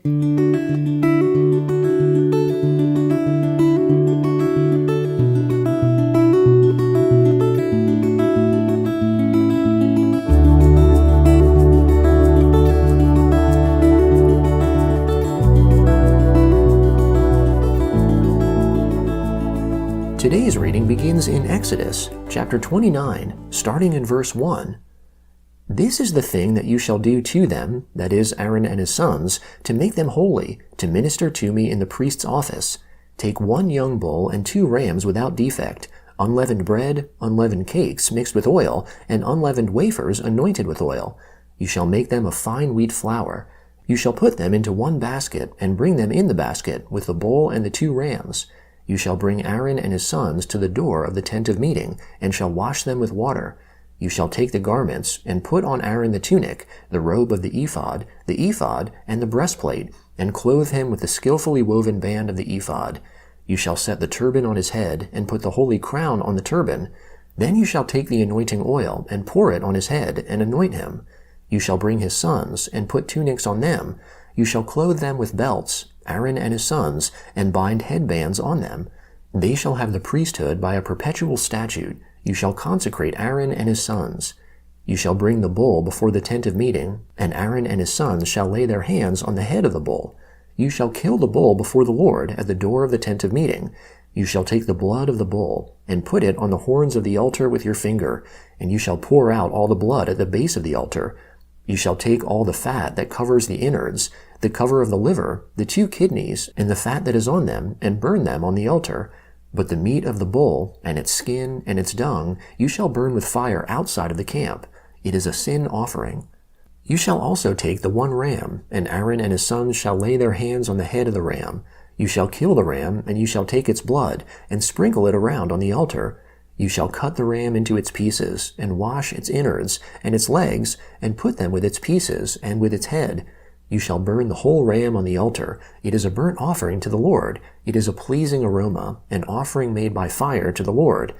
Today's reading begins in Exodus, chapter 29, starting in verse 1. This is the thing that you shall do to them, that is, Aaron and his sons, to make them holy, to minister to me in the priest's office. Take 1 young bull and 2 rams without defect, unleavened bread, unleavened cakes mixed with oil, and unleavened wafers anointed with oil. You shall make them of fine wheat flour. You shall put them into 1 basket, and bring them in the basket, with the bull and the 2 rams. You shall bring Aaron and his sons to the door of the tent of meeting, and shall wash them with water. You shall take the garments, and put on Aaron the tunic, the robe of the ephod, and the breastplate, and clothe him with the skillfully woven band of the ephod. You shall set the turban on his head, and put the holy crown on the turban. Then you shall take the anointing oil, and pour it on his head, and anoint him. You shall bring his sons, and put tunics on them. You shall clothe them with belts, Aaron and his sons, and bind headbands on them. They shall have the priesthood by a perpetual statute. You shall consecrate Aaron and his sons. You shall bring the bull before the tent of meeting, and Aaron and his sons shall lay their hands on the head of the bull. You shall kill the bull before the Lord at the door of the tent of meeting. You shall take the blood of the bull, and put it on the horns of the altar with your finger, and you shall pour out all the blood at the base of the altar. You shall take all the fat that covers the innards, the cover of the liver, the 2 kidneys, and the fat that is on them, and burn them on the altar. But the meat of the bull, and its skin, and its dung, you shall burn with fire outside of the camp. It is a sin offering. You shall also take the 1 ram, and Aaron and his sons shall lay their hands on the head of the ram. You shall kill the ram, and you shall take its blood, and sprinkle it around on the altar. You shall cut the ram into its pieces, and wash its innards, and its legs, and put them with its pieces, and with its head. You shall burn the whole ram on the altar. It is a burnt offering to the Lord. It is a pleasing aroma, an offering made by fire to the Lord.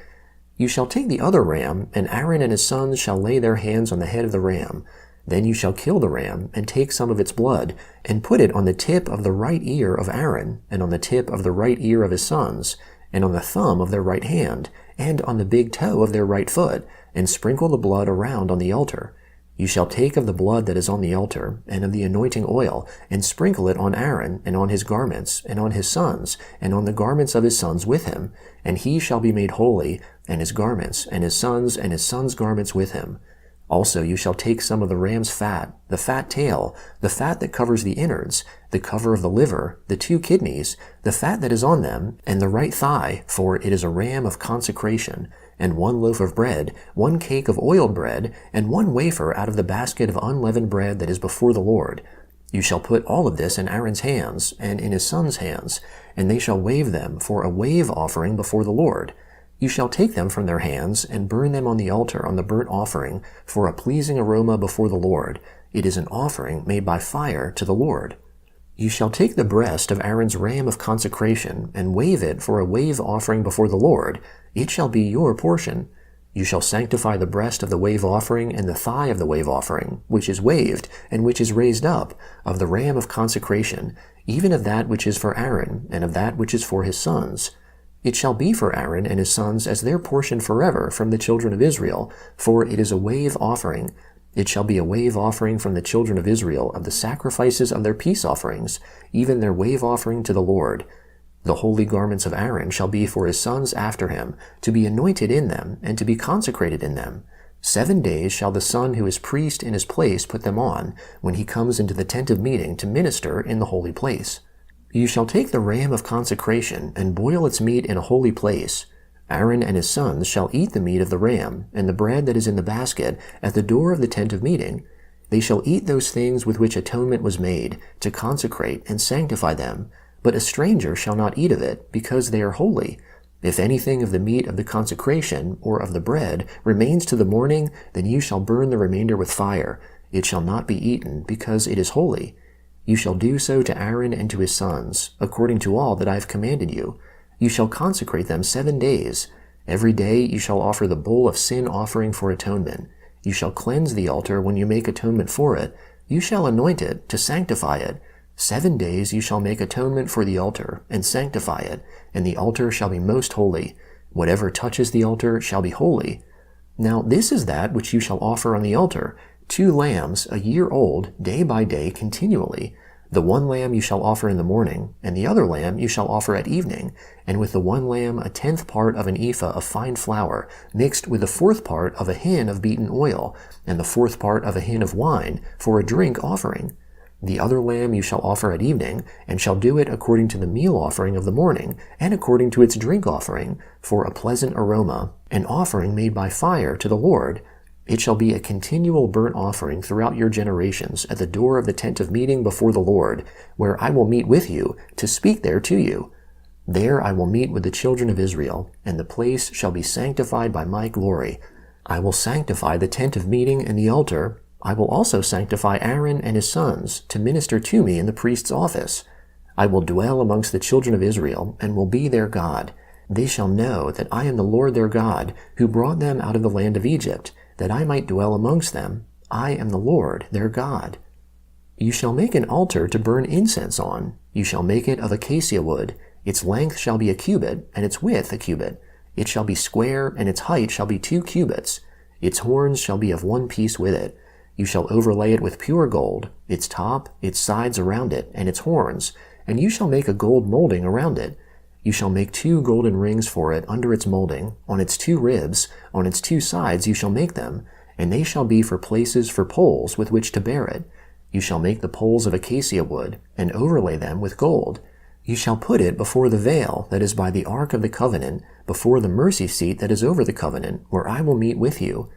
You shall take the other ram, and Aaron and his sons shall lay their hands on the head of the ram. Then you shall kill the ram, and take some of its blood, and put it on the tip of the right ear of Aaron, and on the tip of the right ear of his sons, and on the thumb of their right hand, and on the big toe of their right foot, and sprinkle the blood around on the altar. You shall take of the blood that is on the altar, and of the anointing oil, and sprinkle it on Aaron, and on his garments, and on his sons, and on the garments of his sons with him, and he shall be made holy, and his garments, and his sons' garments with him. Also you shall take some of the ram's fat, the fat tail, the fat that covers the innards, the cover of the liver, the 2 kidneys, the fat that is on them, and the right thigh, for it is a ram of consecration, and 1 loaf of bread, 1 cake of oiled bread, and 1 wafer out of the basket of unleavened bread that is before the Lord. You shall put all of this in Aaron's hands, and in his sons' hands, and they shall wave them for a wave offering before the Lord. You shall take them from their hands, and burn them on the altar on the burnt offering, for a pleasing aroma before the Lord. It is an offering made by fire to the Lord. You shall take the breast of Aaron's ram of consecration, and wave it for a wave offering before the Lord. It shall be your portion. You shall sanctify the breast of the wave offering, and the thigh of the wave offering, which is waved, and which is raised up, of the ram of consecration, even of that which is for Aaron, and of that which is for his sons. It shall be for Aaron and his sons as their portion forever from the children of Israel, for it is a wave offering. It shall be a wave offering from the children of Israel of the sacrifices of their peace offerings, even their wave offering to the Lord. The holy garments of Aaron shall be for his sons after him, to be anointed in them, and to be consecrated in them. 7 days shall the son who is priest in his place put them on, when he comes into the tent of meeting to minister in the holy place. You shall take the ram of consecration, and boil its meat in a holy place. Aaron and his sons shall eat the meat of the ram, and the bread that is in the basket, at the door of the tent of meeting. They shall eat those things with which atonement was made, to consecrate and sanctify them. But a stranger shall not eat of it, because they are holy. If anything of the meat of the consecration, or of the bread, remains to the morning, then you shall burn the remainder with fire. It shall not be eaten, because it is holy. You shall do so to Aaron and to his sons, according to all that I have commanded you. You shall consecrate them 7 days. Every day you shall offer the bull of sin offering for atonement. You shall cleanse the altar when you make atonement for it. You shall anoint it, to sanctify it. 7 days you shall make atonement for the altar, and sanctify it, and the altar shall be most holy. Whatever touches the altar shall be holy. Now this is that which you shall offer on the altar, 2 lambs, a year old, day by day continually. The 1 lamb you shall offer in the morning, and the other lamb you shall offer at evening, and with the 1 lamb 1/10 part of an ephah of fine flour, mixed with the 1/4 part of a hin of beaten oil, and the 1/4 part of a hin of wine, for a drink offering. The other lamb you shall offer at evening, and shall do it according to the meal offering of the morning, and according to its drink offering, for a pleasant aroma, an offering made by fire to the Lord. It shall be a continual burnt offering throughout your generations at the door of the tent of meeting before the Lord, where I will meet with you, to speak there to you. There I will meet with the children of Israel, and the place shall be sanctified by my glory. I will sanctify the tent of meeting and the altar. I will also sanctify Aaron and his sons to minister to me in the priest's office. I will dwell amongst the children of Israel, and will be their God. They shall know that I am the Lord their God, who brought them out of the land of Egypt, that I might dwell amongst them. I am the Lord their God. You shall make an altar to burn incense on. You shall make it of acacia wood. Its length shall be a cubit, and its width a cubit. It shall be square, and its height shall be 2 cubits. Its horns shall be of 1 piece with it. You shall overlay it with pure gold, its top, its sides around it, and its horns, and you shall make a gold molding around it. You shall make 2 golden rings for it under its molding, on its 2 ribs, on its 2 sides you shall make them, and they shall be for places for poles with which to bear it. You shall make the poles of acacia wood, and overlay them with gold. You shall put it before the veil that is by the ark of the covenant, before the mercy seat that is over the covenant, where I will meet with you.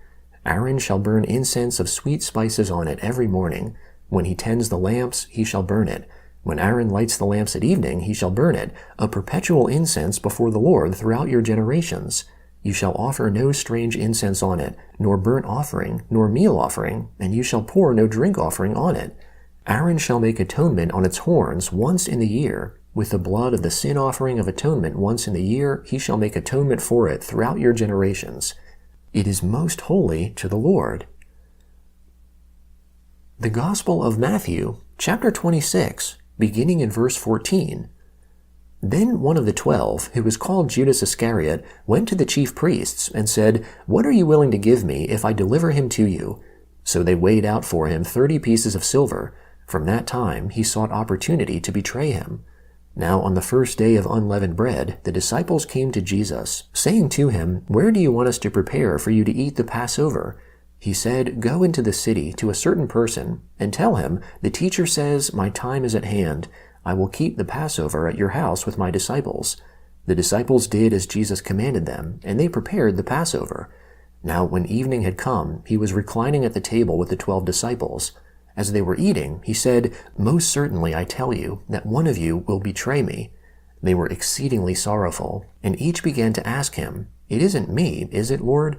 Aaron shall burn incense of sweet spices on it every morning. When he tends the lamps, he shall burn it. When Aaron lights the lamps at evening, he shall burn it, a perpetual incense before the Lord throughout your generations. You shall offer no strange incense on it, nor burnt offering, nor meal offering, and you shall pour no drink offering on it. Aaron shall make atonement on its horns once in the year. With the blood of the sin offering of atonement once in the year, he shall make atonement for it throughout your generations. It is most holy to the Lord. The Gospel of Matthew, chapter 26, beginning in verse 14. Then one of the 12, who was called Judas Iscariot, went to the chief priests and said, "What are you willing to give me if I deliver him to you?" So they weighed out for him 30 pieces of silver. From that time he sought opportunity to betray him. Now on the first day of unleavened bread, the disciples came to Jesus, saying to him, "Where do you want us to prepare for you to eat the Passover?" He said, "Go into the city to a certain person, and tell him, 'The teacher says, my time is at hand. I will keep the Passover at your house with my disciples.'" The disciples did as Jesus commanded them, and they prepared the Passover. Now when evening had come, he was reclining at the table with the 12 disciples. As they were eating, he said, "Most certainly I tell you that one of you will betray me." They were exceedingly sorrowful, and each began to ask him, "It isn't me, is it, Lord?"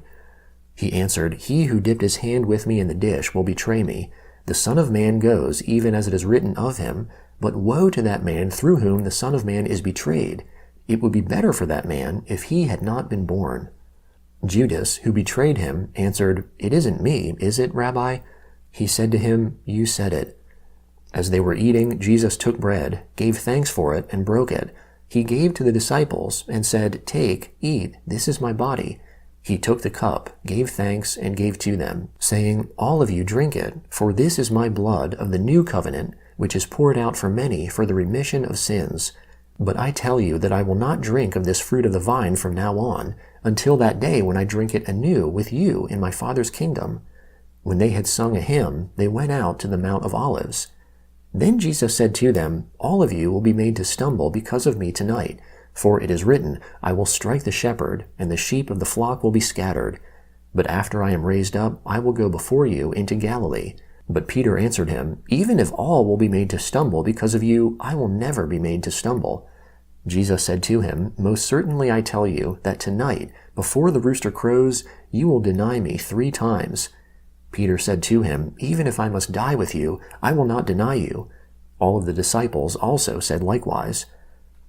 He answered, "He who dipped his hand with me in the dish will betray me. The Son of Man goes even as it is written of him, but woe to that man through whom the Son of Man is betrayed. It would be better for that man if he had not been born." Judas, who betrayed him, answered, "It isn't me, is it, Rabbi?" He said to him, "You said it." As they were eating, Jesus took bread, gave thanks for it, and broke it. He gave to the disciples, and said, "Take, eat, this is my body." He took the cup, gave thanks, and gave to them, saying, "All of you drink it, for this is my blood of the new covenant, which is poured out for many for the remission of sins. But I tell you that I will not drink of this fruit of the vine from now on, until that day when I drink it anew with you in my Father's kingdom." When they had sung a hymn, they went out to the Mount of Olives. Then Jesus said to them, "All of you will be made to stumble because of me tonight, for it is written, 'I will strike the shepherd, and the sheep of the flock will be scattered.' But after I am raised up, I will go before you into Galilee." But Peter answered him, "Even if all will be made to stumble because of you, I will never be made to stumble." Jesus said to him, "Most certainly I tell you that tonight, before the rooster crows, you will deny me 3 times. Peter said to him, "Even if I must die with you, I will not deny you." All of the disciples also said likewise.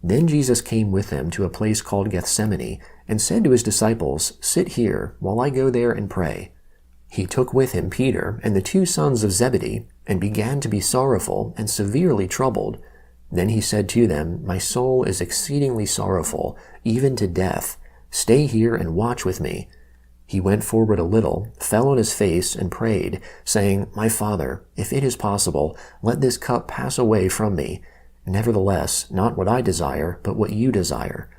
Then Jesus came with them to a place called Gethsemane, and said to his disciples, "Sit here, while I go there and pray." He took with him Peter and the 2 sons of Zebedee, and began to be sorrowful and severely troubled. Then he said to them, My soul is exceedingly sorrowful, even to death. Stay here and watch with me. He went forward a little, fell on his face, and prayed, saying, My Father, if it is possible, let this cup pass away from me. Nevertheless, not what I desire, but what you desire.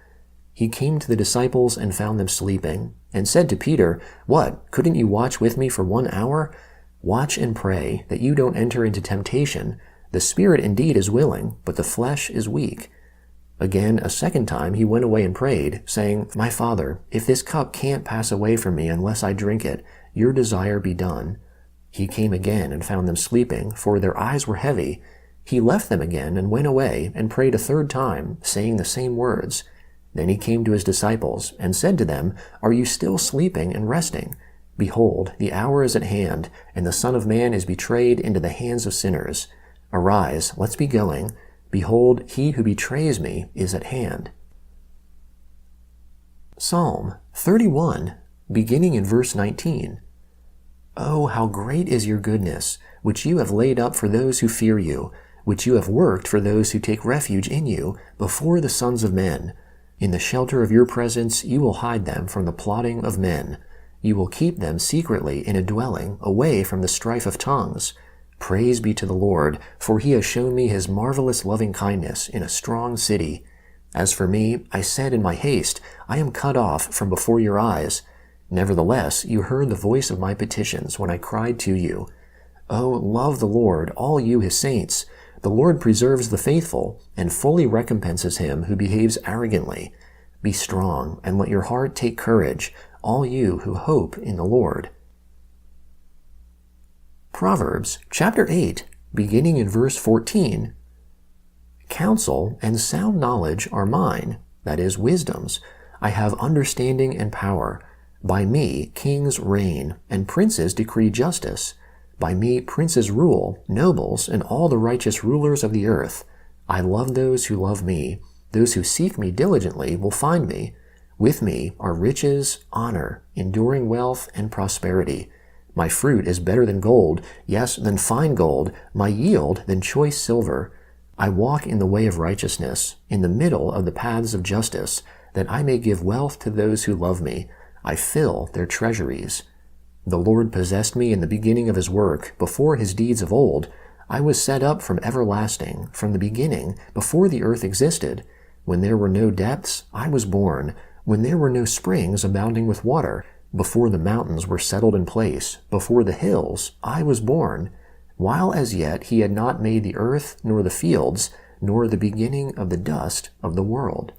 He came to the disciples and found them sleeping, and said to Peter, What, couldn't you watch with me for 1 hour? Watch and pray, that you don't enter into temptation. The spirit indeed is willing, but the flesh is weak. Again, a second time he went away and prayed, saying, My Father, if this cup can't pass away from me unless I drink it, your desire be done. He came again and found them sleeping, for their eyes were heavy. He left them again and went away and prayed a third time, saying the same words. Then he came to his disciples and said to them, Are you still sleeping and resting? Behold, the hour is at hand, and the Son of Man is betrayed into the hands of sinners. Arise, let's be going. Behold, he who betrays me is at hand. Psalm 31, beginning in verse 19. Oh, how great is your goodness, which you have laid up for those who fear you, which you have worked for those who take refuge in you before the sons of men. In the shelter of your presence you will hide them from the plotting of men. You will keep them secretly in a dwelling, away from the strife of tongues. Praise be to the Lord, for he has shown me his marvelous loving kindness in a strong city. As for me, I said in my haste, I am cut off from before your eyes. Nevertheless, you heard the voice of my petitions when I cried to you. Oh, love the Lord, all you his saints. The Lord preserves the faithful, and fully recompenses him who behaves arrogantly. Be strong, and let your heart take courage, all you who hope in the Lord. Proverbs chapter 8, beginning in verse 14. Counsel and sound knowledge are mine, that is, wisdom's. I have understanding and power. By me kings reign, and princes decree justice. By me princes rule, nobles, and all the righteous rulers of the earth. I love those who love me. Those who seek me diligently will find me. With me are riches, honor, enduring wealth, and prosperity. My fruit is better than gold, yes, than fine gold, my yield than choice silver. I walk in the way of righteousness, in the middle of the paths of justice, that I may give wealth to those who love me. I fill their treasuries. The Lord possessed me in the beginning of his work, before his deeds of old. I was set up from everlasting, from the beginning, before the earth existed. When there were no depths, I was born. When there were no springs abounding with water, before the mountains were settled in place, before the hills, I was born. While as yet he had not made the earth, nor the fields, nor the beginning of the dust of the world.